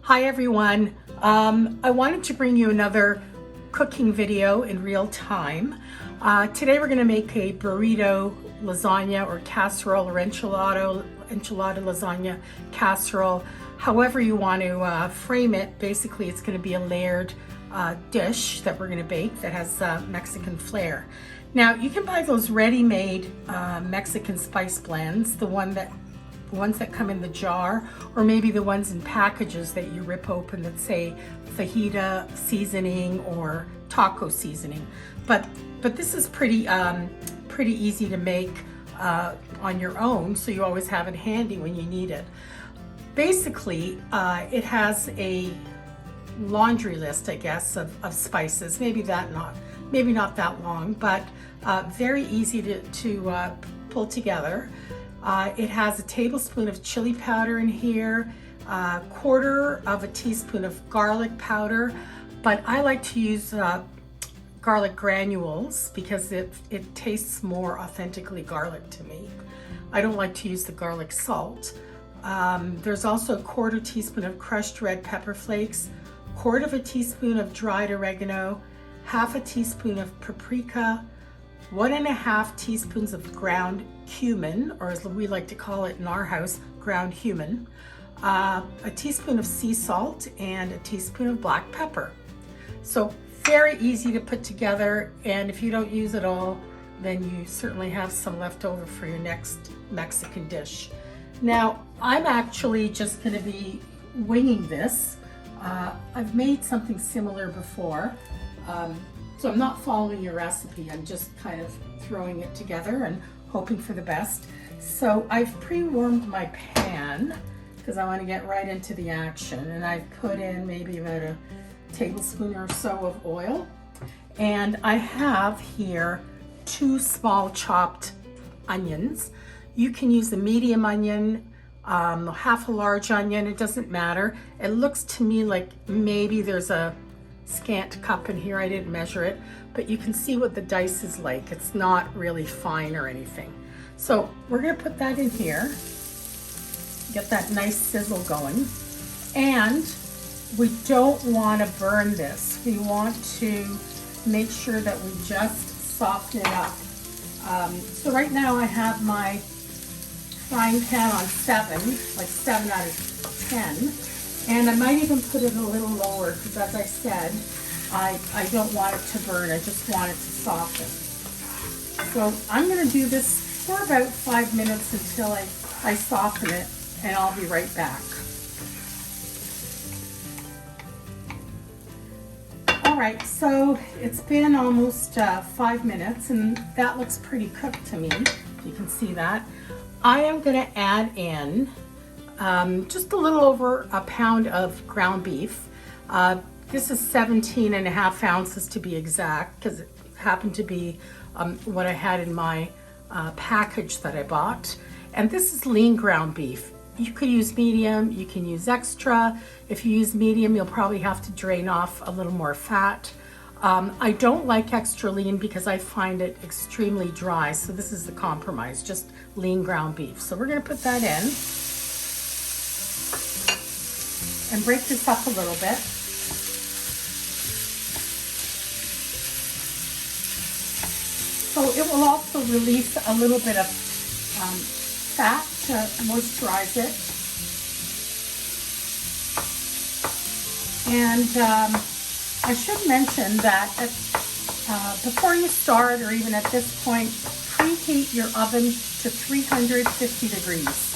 Hi everyone. I wanted to bring you another cooking video in real time. Today we're going to make a burrito lasagna or casserole or enchilada lasagna casserole. However you want to frame it, basically it's going to be a layered dish that we're going to bake that has Mexican flair. Now you can buy those ready-made Mexican spice blends, the ones that come in the jar, or maybe the ones in packages that you rip open that say fajita seasoning or taco seasoning. But this is pretty easy to make on your own, so you always have it handy when you need it. Basically, it has a laundry list, I guess, of spices. Maybe not that long, but very easy to pull together. It has a tablespoon of chili powder in here, a quarter of a teaspoon of garlic powder, but I like to use garlic granules because it tastes more authentically garlic to me. I don't like to use the garlic salt. There's also a quarter teaspoon of crushed red pepper flakes, quarter of a teaspoon of dried oregano, half a teaspoon of paprika, 1.5 teaspoons of ground cumin, or as we like to call it in our house, ground cumin, a teaspoon of sea salt, and a teaspoon of black pepper. So very easy to put together, and if you don't use it all, then you certainly have some left over for your next Mexican dish. Now, I'm actually just going to be winging this. I've made something similar before. So I'm not following your recipe, I'm just kind of throwing it together and hoping for the best. So I've pre-warmed my pan because I want to get right into the action, and I've put in maybe about a tablespoon or so of oil, and I have here 2 small chopped onions. You can use a medium onion, half a large onion, it doesn't matter. It looks to me like maybe there's a scant cup in here, I didn't measure it, but you can see what the dice is like. It's not really fine or anything. So we're going to put that in here, get that nice sizzle going, and we don't want to burn this. We want to make sure that we just soften it up. So right now I have my frying pan on 7, like 7 out of 10. And I might even put it a little lower because, as I said, I don't want it to burn. I just want it to soften. So I'm going to do this for about 5 minutes until I soften it, and I'll be right back. All right, so it's been almost 5 minutes, and that looks pretty cooked to me. You can see that. I am going to add in just a little over a pound of ground beef. This is 17.5 ounces to be exact, because it happened to be what I had in my package that I bought. And this is lean ground beef. You could use medium, you can use extra. If you use medium, you'll probably have to drain off a little more fat. I don't like extra lean because I find it extremely dry, so this is the compromise, just lean ground beef. So we're going to put that in and break this up a little bit. So it will also release a little bit of fat to moisturize it. And I should mention that before you start, or even at this point, preheat your oven to 350 degrees.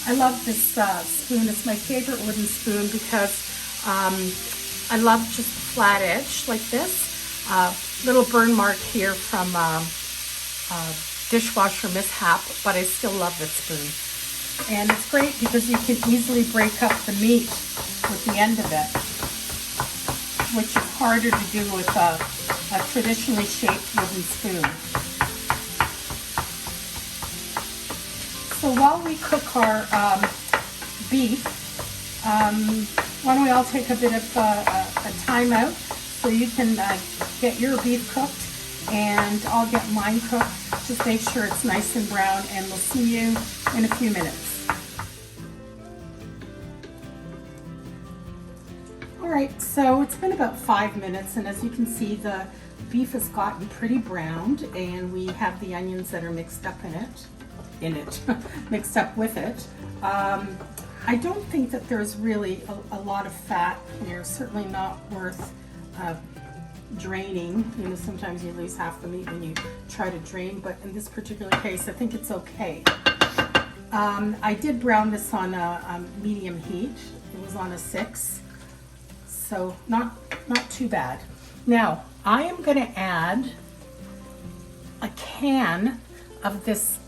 I love this spoon. It's my favorite wooden spoon because I love just a flat edge like this. Little burn mark here from dishwasher mishap, but I still love this spoon. And it's great because you can easily break up the meat with the end of it, which is harder to do with a traditionally shaped wooden spoon. So while we cook our beef, why don't we all take a bit of a timeout so you can get your beef cooked and I'll get mine cooked. Just make sure it's nice and brown, and we'll see you in a few minutes. right, so it's been about 5 minutes, and as you can see, the beef has gotten pretty browned, and we have the onions that are mixed up mixed up with it. I don't think that there's really a lot of fat here, certainly not worth draining. You know, sometimes you lose half the meat when you try to drain, but in this particular case, I think it's okay. I did brown this on a medium heat. It was on a 6, so not too bad. Now, I am going to add a can of this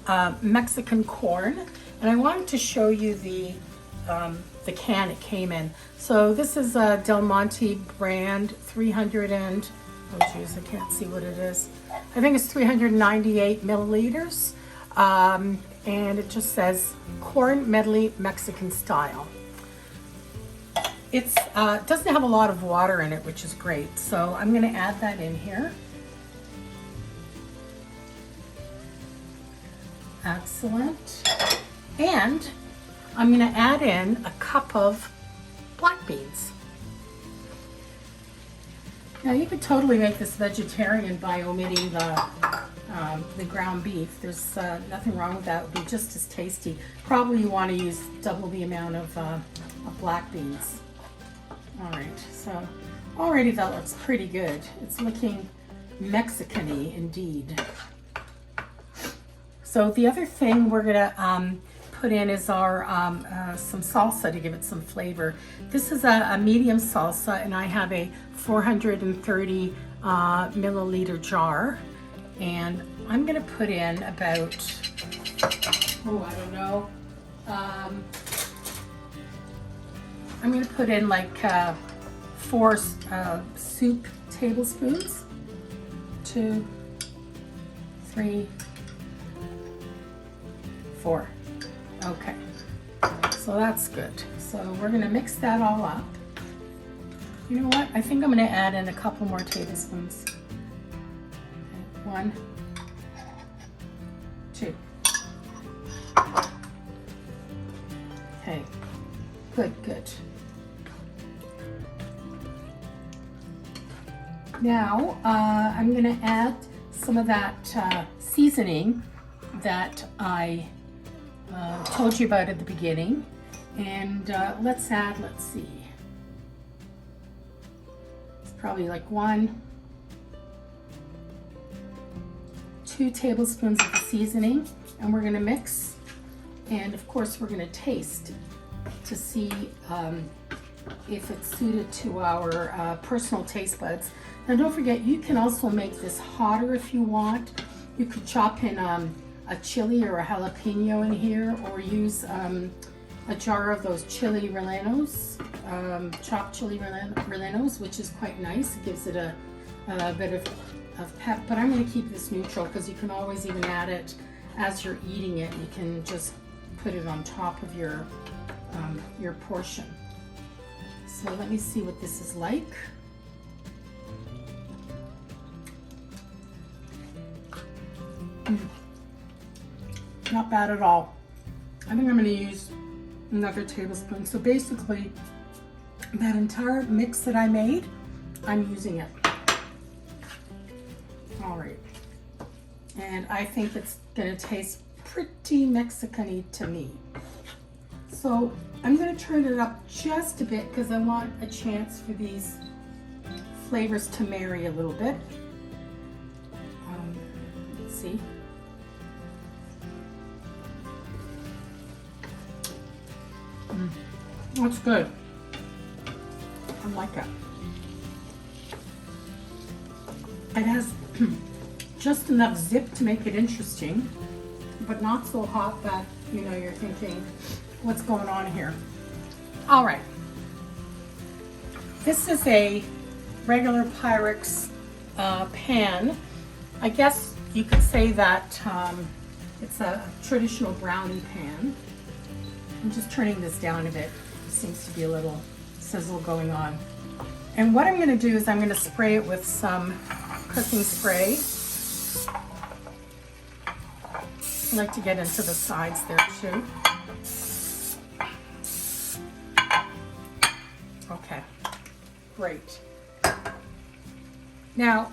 Mexican corn, and I wanted to show you the can it came in. So this is a Del Monte brand, 300 and, oh geez, I can't see what it is. I think it's 398 milliliters. And it just says corn medley Mexican style. It's doesn't have a lot of water in it, which is great. So I'm going to add that in here. Excellent. And I'm going to add in a cup of black beans. Now you could totally make this vegetarian by omitting the ground beef. There's nothing wrong with that. It would be just as tasty. Probably you want to use double the amount of black beans. All right, so already that looks pretty good. It's looking Mexican-y indeed. So the other thing we're gonna put in is our some salsa to give it some flavor. This is a medium salsa, and I have a 430 milliliter jar. And I'm going to put in about, oh, I don't know, I'm going to put in like 4 soup tablespoons, 2, 3, 4. Okay, so that's good. So we're going to mix that all up. You know what? I think I'm going to add in a couple more tablespoons. 1, 2. Okay, good. Now I'm going to add some of that seasoning that I told you about at the beginning, and let's see, it's probably like 2 tablespoons of the seasoning, and we're going to mix, and of course we're going to taste to see if it's suited to our personal taste buds. Now don't forget, you can also make this hotter if you want. You could chop in a chili or a jalapeno in here, or use a jar of those chili rellenos, chopped chili rellenos, which is quite nice. It gives it a bit of pep, but I'm going to keep this neutral because you can always even add it as you're eating it. You can just put it on top of your portion. So let me see what this is like. Not bad at all. I think I'm going to use another tablespoon. So basically, that entire mix that I made, I'm using it. All right. And I think it's going to taste pretty Mexican-y to me. So I'm going to turn it up just a bit because I want a chance for these flavors to marry a little bit. Let's see. That's good. I like it. It has just enough zip to make it interesting, but not so hot that, you know, you're thinking, what's going on here? All right. This is a regular Pyrex pan. I guess you could say that it's a traditional brownie pan. I'm just turning this down a bit. Seems to be a little sizzle going on. And what I'm going to do is I'm going to spray it with some cooking spray. I like to get into the sides there too. Okay. great. Now,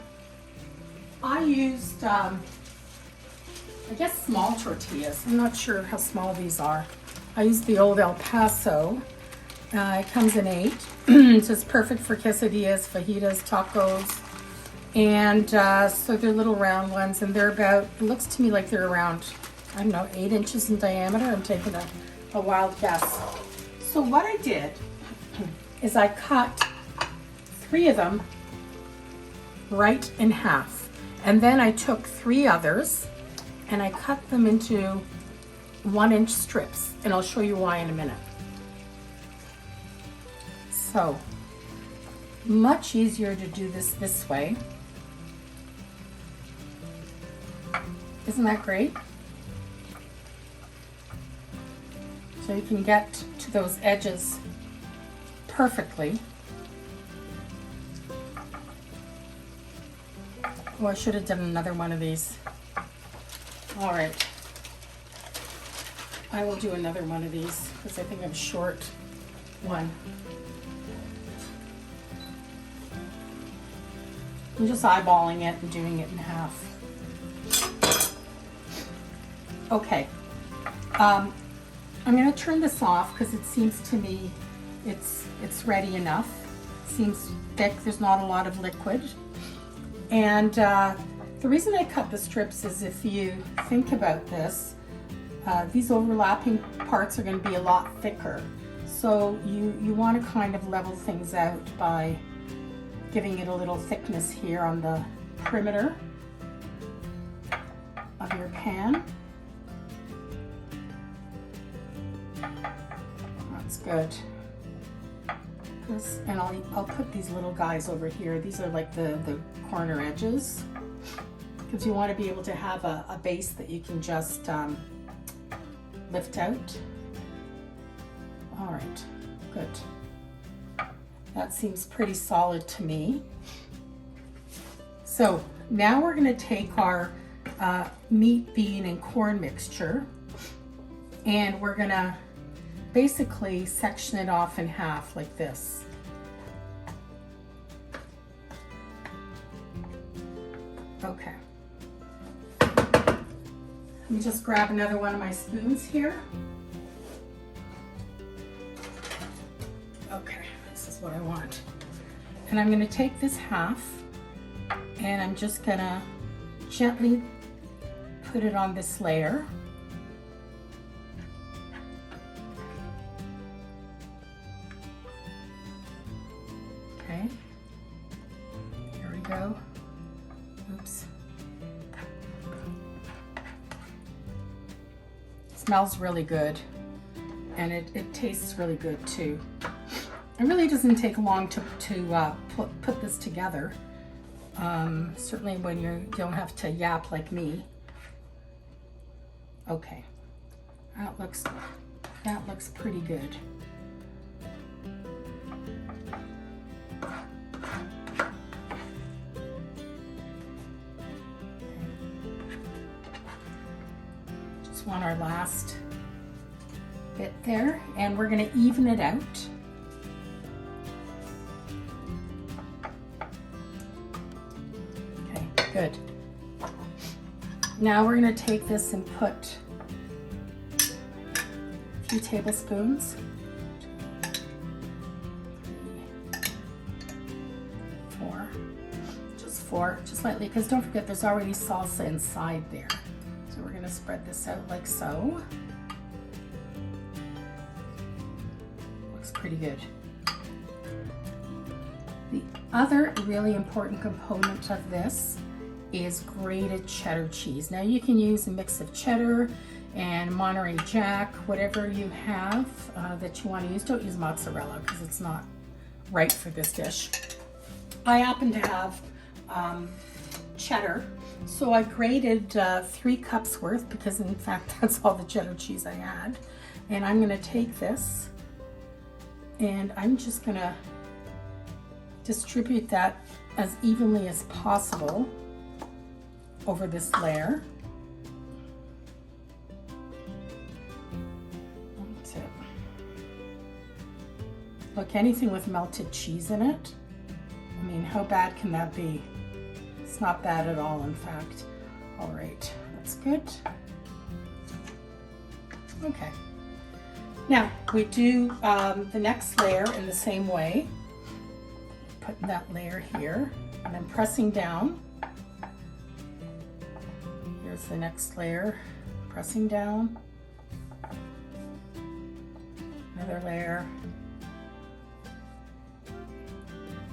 I used, I guess, small tortillas. I'm not sure how small these are. I used the old El Paso. It comes in 8. It's just perfect for quesadillas, fajitas, tacos. And so they're little round ones, and they're about, it looks to me like they're around, I don't know, 8 inches in diameter. I'm taking a wild guess. So what I did is I cut 3 of them right in half. And then I took 3 others and I cut them into 1-inch strips. And I'll show you why in a minute. So, much easier to do this way. Isn't that great? So you can get to those edges perfectly. Oh, I should have done another one of these. All right. I will do another one of these because I think I'm short one. I'm just eyeballing it and doing it in half. Okay. I'm going to turn this off because it seems to me it's ready enough. It seems thick. There's not a lot of liquid. And the reason I cut the strips is, if you think about this, these overlapping parts are going to be a lot thicker. So you want to kind of level things out by giving it a little thickness here on the perimeter of your pan. That's good. And I'll put these little guys over here. These are like the corner edges, because you want to be able to have a base that you can just lift out. All right, good. That seems pretty solid to me. So now we're going to take our meat, bean, and corn mixture, and we're going to basically section it off in half like this. Okay. Let me just grab another one of my spoons here. Okay, this is what I want. And I'm going to take this half and I'm just going to gently put it on this layer. Okay, here we go. Oops. Smells really good, and it tastes really good too. It really doesn't take long to put this together. Certainly when you don't have to yap like me. Okay, that looks pretty good. Just want our last bit there, and we're going to even it out. Okay, good. Now we're going to take this and put a few tablespoons, 4, just lightly, because don't forget there's already salsa inside there. So we're going to spread this out like so. Looks pretty good. The other really important component of this is grated cheddar cheese. Now you can use a mix of cheddar and Monterey Jack, whatever you have that you want to use. Don't use mozzarella because it's not right for this dish. I happen to have cheddar, so I grated 3 cups worth, because in fact that's all the cheddar cheese I had. And I'm going to take this and I'm just going to distribute that as evenly as possible over this layer. That's it. Look, anything with melted cheese in it mean, how bad can that be? It's not bad at all, in fact. All right, that's good. Okay. Now, we do the next layer in the same way. Putting that layer here, and then pressing down. Here's the next layer, pressing down. Another layer.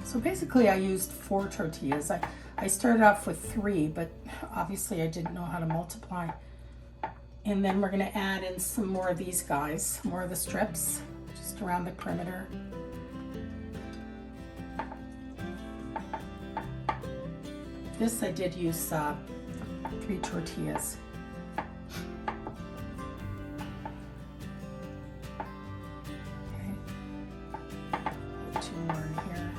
So basically I used 4 tortillas. I started off with 3, but obviously I didn't know how to multiply. And then we're gonna add in some more of these guys, more of the strips, just around the perimeter. This I did use 3 tortillas. Okay, put 2 more in here.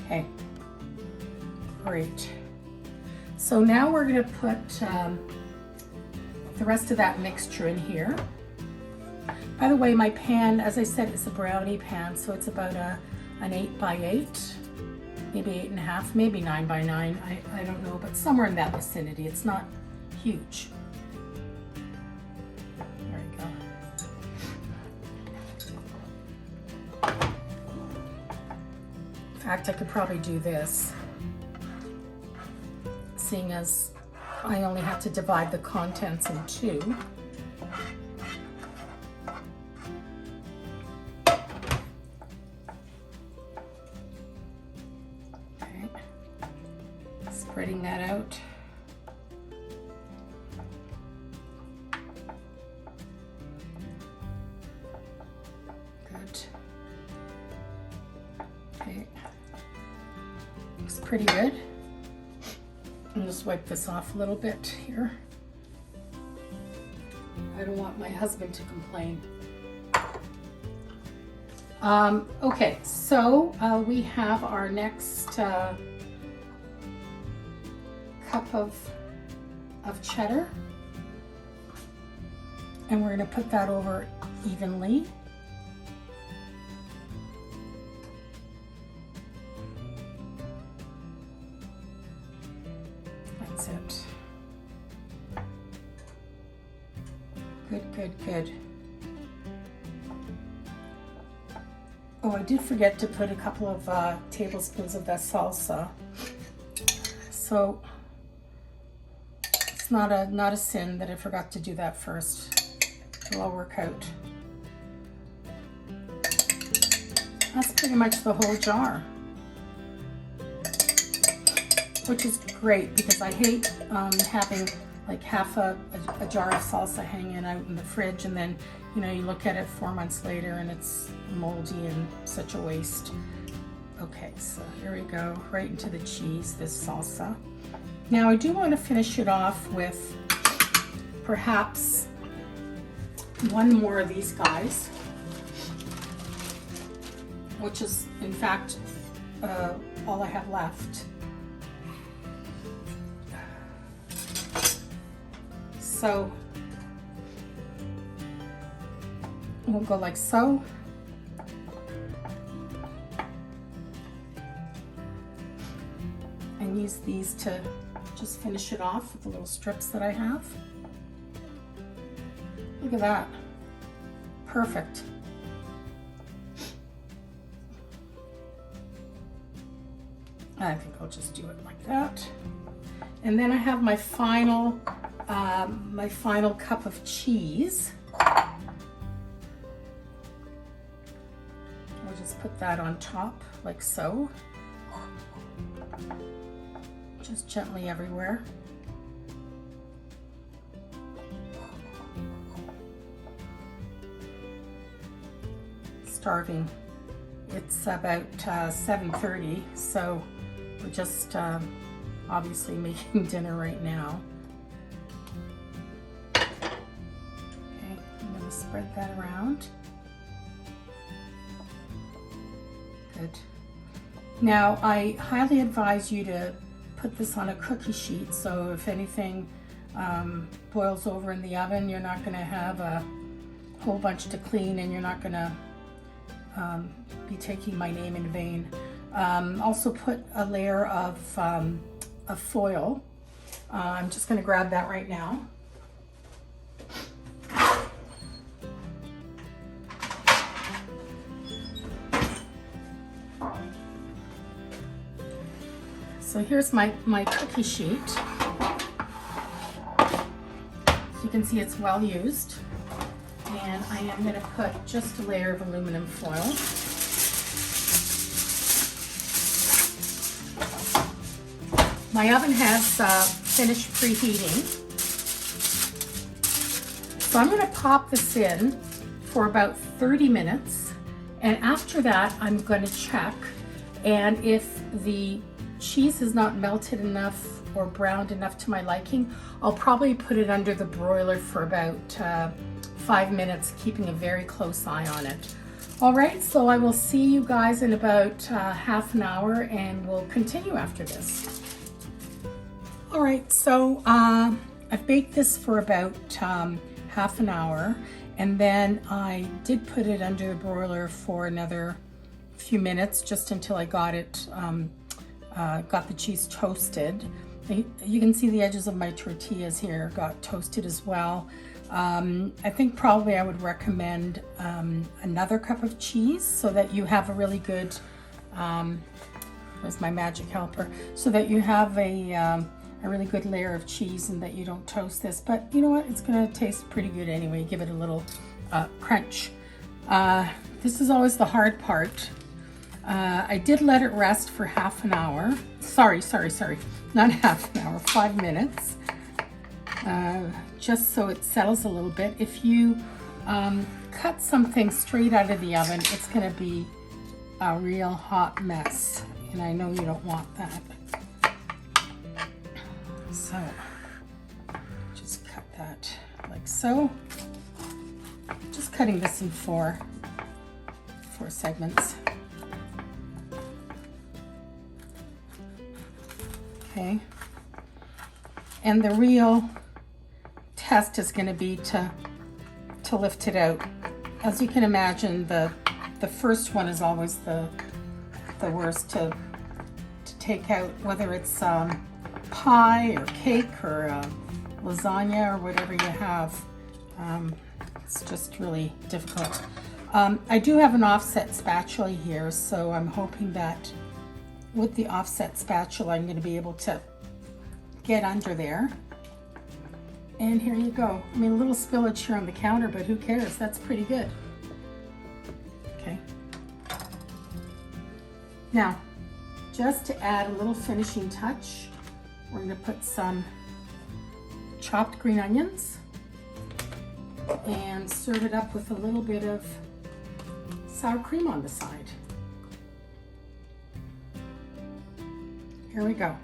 Okay, great. So now we're going to put the rest of that mixture in here. By the way, my pan, as I said, is a brownie pan, so it's about an 8 by 8. Maybe 8.5, maybe 9 by 9. I don't know, but somewhere in that vicinity. It's not huge. There we go. In fact, I could probably do this, seeing as I only have to divide the contents in 2. Spreading that out. Good. Okay. Looks pretty good. I'll just wipe this off a little bit here. I don't want my husband to complain. Okay, so we have our next cup of cheddar, and we're going to put that over evenly. That's it. Good, good, good. Oh, I did forget to put a couple of tablespoons of that salsa. So it's not a sin that I forgot to do that first. It'll all work out. That's pretty much the whole jar, which is great because I hate having like half a jar of salsa hanging out in the fridge, and then you know you look at it 4 months later and it's moldy and such a waste. Okay, so here we go, right into the cheese, this salsa. Now I do want to finish it off with perhaps one more of these guys, which is in fact all I have left. So we'll go like so. And use these to just finish it off with the little strips that I have. Look at that. Perfect. I think I'll just do it like that. And then I have my final cup of cheese. I'll just put that on top like so. Just gently everywhere. Starving. It's about 7:30, so we're just obviously making dinner right now. Okay, I'm going to spread that around. Good. Now, I highly advise you to put this on a cookie sheet, so if anything boils over in the oven, you're not going to have a whole bunch to clean, and you're not going to be taking my name in vain. Also put a layer of foil. I'm just going to grab that right now. So here's my cookie sheet. So you can see it's well used. And I am going to put just a layer of aluminum foil. My oven has finished preheating. So I'm going to pop this in for about 30 minutes. And after that, I'm going to check. And if the cheese is not melted enough or browned enough to my liking, I'll probably put it under the broiler for about 5 minutes, keeping a very close eye on it. All right, so I will see you guys in about half an hour, and we'll continue after this. All right, so I've baked this for about half an hour, and then I did put it under the broiler for another few minutes, just until I got it got the cheese toasted. You can see the edges of my tortillas here got toasted as well. I think probably I would recommend another cup of cheese so that you have a really good, where's my magic helper, so that you have a really good layer of cheese and that you don't toast this. But you know what, it's gonna taste pretty good anyway. Give it a little crunch. This is always the hard part. I did let it rest for half an hour. Sorry, not half an hour, 5 minutes. Just so it settles a little bit. If you cut something straight out of the oven, it's gonna be a real hot mess. And I know you don't want that. So, just cut that like so. Just cutting this in four segments. Okay, and the real test is going to be to lift it out. As you can imagine, the first one is always the worst to take out, whether it's pie or cake or lasagna or whatever you have. It's just really difficult. I do have an offset spatula here, so I'm hoping that with the offset spatula, I'm going to be able to get under there. And here you go. I mean, a little spillage here on the counter, but who cares? That's pretty good. Okay. Now, just to add a little finishing touch, we're going to put some chopped green onions and serve it up with a little bit of sour cream on the side. Here we go.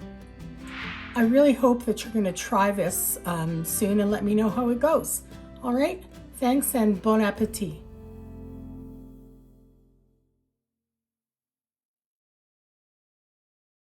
I really hope that you're going to try this soon and let me know how it goes. All right? Thanks and bon appetit.